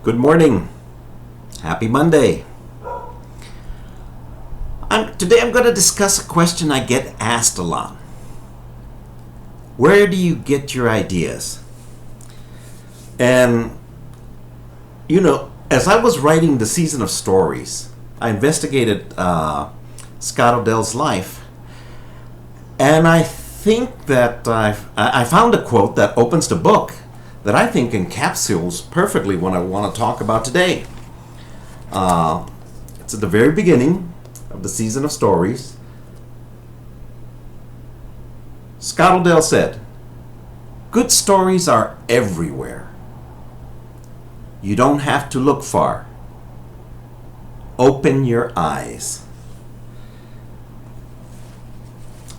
Good morning. Happy Monday. Today I'm going to discuss a question I get asked a lot. Where do you get your ideas? And, as I was writing the season of stories, I investigated Scott Odell's life, and I think that I found a quote that opens the book that I think encapsulates perfectly what I want to talk about today. It's at the very beginning of the season of stories. Scott Odell said, "Good stories are everywhere. You don't have to look far. Open your eyes."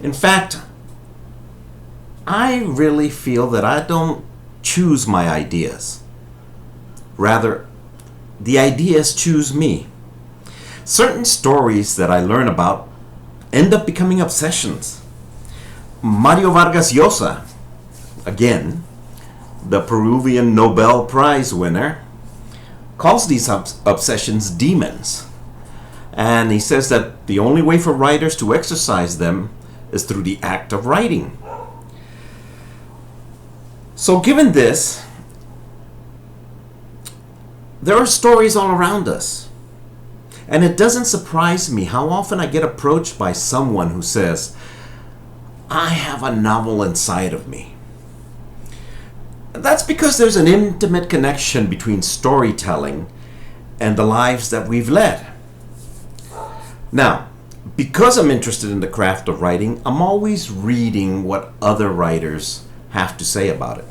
In fact, I really feel that I don't choose my ideas. Rather, the ideas choose me. Certain stories that I learn about end up becoming obsessions. Mario Vargas Llosa, again, the Peruvian Nobel Prize winner, calls these obsessions demons. And he says that the only way for writers to exercise them is through the act of writing. So given this, there are stories all around us. And it doesn't surprise me how often I get approached by someone who says, "I have a novel inside of me." That's because there's an intimate connection between storytelling and the lives that we've led. Now, because I'm interested in the craft of writing, I'm always reading what other writers have to say about it.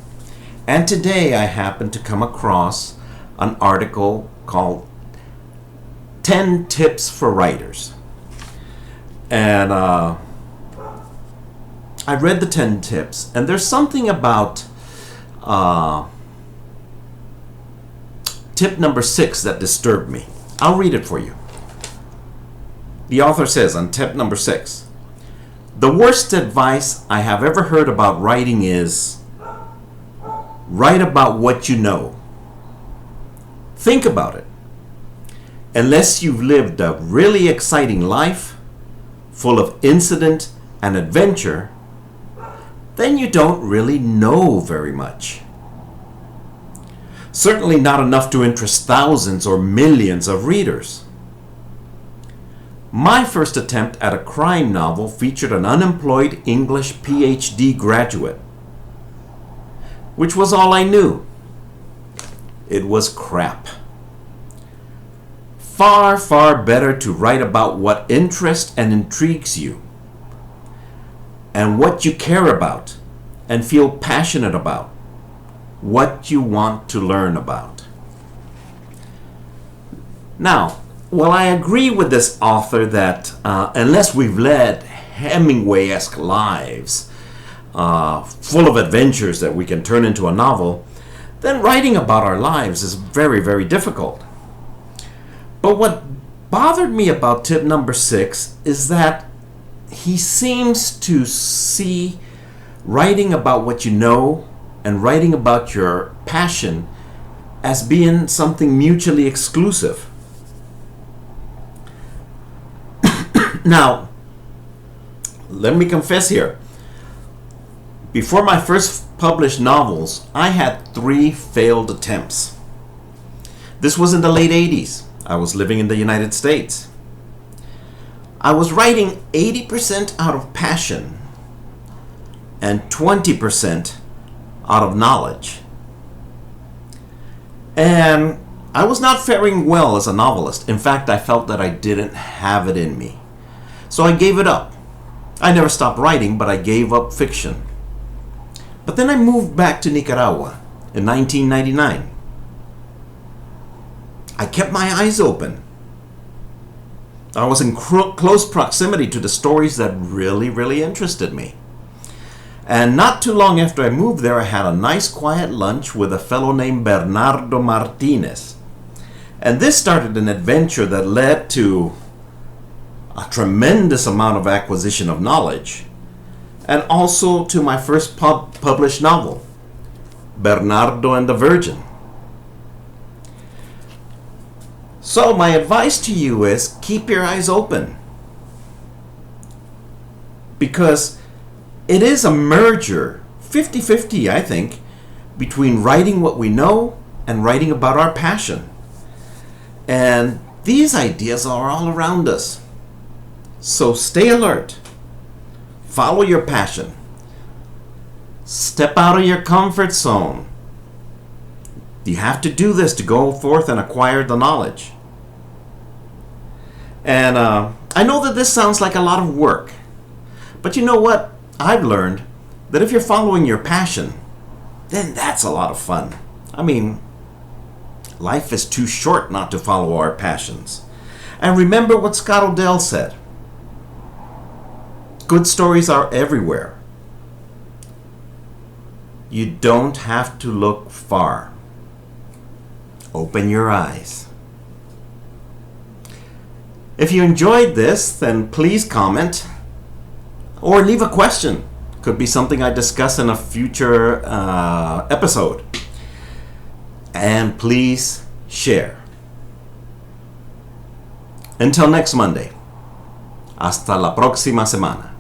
And today I happened to come across an article called 10 Tips for Writers. And I read the 10 tips, and there's something about tip number 6 that disturbed me. I'll read it for you. The author says on tip number 6, "The worst advice I have ever heard about writing is, write about what you know. Think about it. Unless you've lived a really exciting life, full of incident and adventure, then you don't really know very much. Certainly not enough to interest thousands or millions of readers. My first attempt at a crime novel featured an unemployed English PhD graduate, which was all I knew. It was crap. Far, far better to write about what interests and intrigues you, and what you care about and feel passionate about, what you want to learn about." Now, while I agree with this author that unless we've led Hemingway-esque lives, full of adventures that we can turn into a novel, then writing about our lives is very, very difficult. But what bothered me about tip number 6 is that he seems to see writing about what you know and writing about your passion as being something mutually exclusive. Now, let me confess here. Before my first published novels, I had 3 failed attempts. This was in the late 80s. I was living in the United States. I was writing 80% out of passion and 20% out of knowledge. And I was not faring well as a novelist. In fact, I felt that I didn't have it in me. So I gave it up. I never stopped writing, but I gave up fiction. But then I moved back to Nicaragua in 1999. I kept my eyes open. I was in close proximity to the stories that really, really interested me. And not too long after I moved there, I had a nice quiet lunch with a fellow named Bernardo Martinez. And this started an adventure that led to a tremendous amount of acquisition of knowledge, and also to my first published novel, Bernardo and the Virgin. So my advice to you is keep your eyes open. Because it is a merger, 50-50, I think, between writing what we know and writing about our passion. And these ideas are all around us. So stay alert. Follow your passion. Step out of your comfort zone. You have to do this to go forth and acquire the knowledge. And I know that this sounds like a lot of work. But you know what? I've learned that if you're following your passion, then that's a lot of fun. I mean, life is too short not to follow our passions. And remember what Scott Odell said. Good stories are everywhere. You don't have to look far. Open your eyes. If you enjoyed this, then please comment or leave a question. Could be something I discuss in a future episode. And please share. Until next Monday. Hasta la próxima semana.